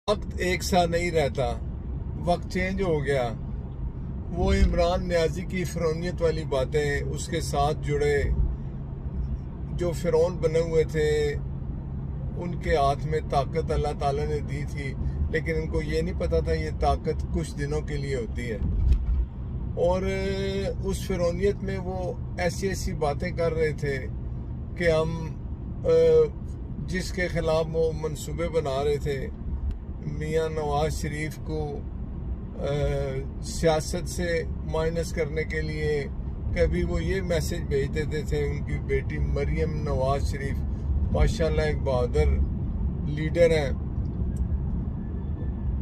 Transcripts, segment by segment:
वक्त एक सा नहीं रहता, वक्त चेंज हो गया। वो इमरान नियाजी की फ़िरौनियत वाली बातें, उसके साथ जुड़े जो फ़िरौन बने हुए थे, उनके हाथ में ताकत अल्लाह ताला ने दी थी, लेकिन उनको ये नहीं पता था ये ताकत कुछ दिनों के लिए होती है। और उस फ़िरौनियत में वो ऐसी ऐसी बातें कर रहे थे कि हम जिसके ख़िलाफ़ वो मंसूबे बना रहे थे, मियां नवाज शरीफ को सियासत से माइनस करने के लिए। कभी वो ये मैसेज भेज देते थे, उनकी बेटी मरियम नवाज शरीफ माशाल्लाह एक बहादुर लीडर हैं,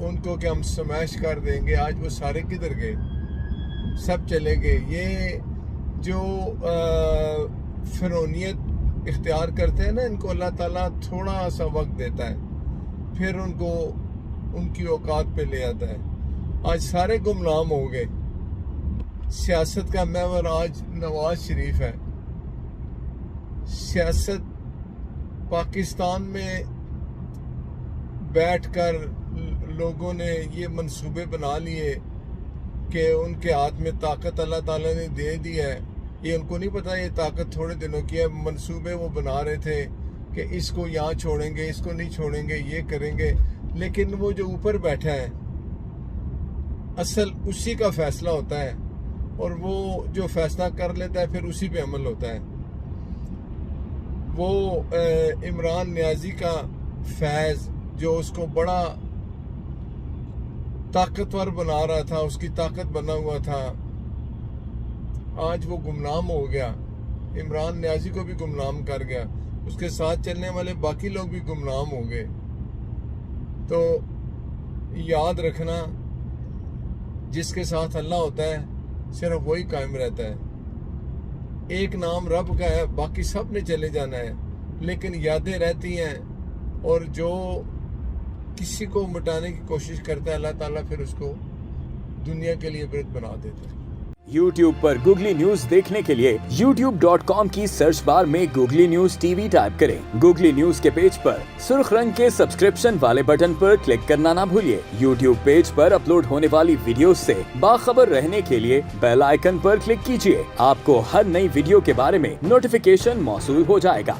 उनको कि हम स्मैश कर देंगे। आज वो सारे किधर गए? सब चले गए। ये जो फ़िरौनियत इख्तियार करते हैं ना, इनको अल्लाह ताला थोड़ा सा वक्त देता है, फिर उनको उनकी औकात पे ले आता है। आज सारे गुमनाम हो गए। सियासत का महवर आज नवाज शरीफ है। सियासत पाकिस्तान में बैठकर लोगों ने ये मंसूबे बना लिए कि उनके हाथ में ताकत अल्लाह ताला ने दे दी है। ये उनको नहीं पता ये ताकत थोड़े दिनों की है। मंसूबे वो बना रहे थे कि इसको यहाँ छोड़ेंगे, इसको नहीं छोड़ेंगे, ये करेंगे, लेकिन वो जो ऊपर बैठा है असल उसी का फैसला होता है, और वो जो फैसला कर लेता है फिर उसी पे अमल होता है। वो इमरान नियाजी का फैज़ जो उसको बड़ा ताकतवर बना रहा था, उसकी ताकत बना हुआ था, आज वो गुमनाम हो गया। इमरान नियाजी को भी गुमनाम कर गया, उसके साथ चलने वाले बाकी लोग भी गुमनाम हो गए। तो याद रखना, जिसके साथ अल्लाह होता है सिर्फ वही कायम रहता है। एक नाम रब का है, बाकी सब ने चले जाना है, लेकिन यादें रहती हैं, और जो किसी को मिटाने की कोशिश करता है अल्लाह ताला फिर उसको दुनिया के लिए इबरत बना देता है। YouTube पर गूगली न्यूज देखने के लिए youtube.com की सर्च बार में गूगली न्यूज टीवी टाइप करें। गूगली न्यूज के पेज पर सुर्ख रंग के सब्सक्रिप्शन वाले बटन पर क्लिक करना ना भूलिए। YouTube पेज पर अपलोड होने वाली वीडियोस से बाखबर रहने के लिए बेल आइकन पर क्लिक कीजिए। आपको हर नई वीडियो के बारे में नोटिफिकेशन मौसूल हो जाएगा।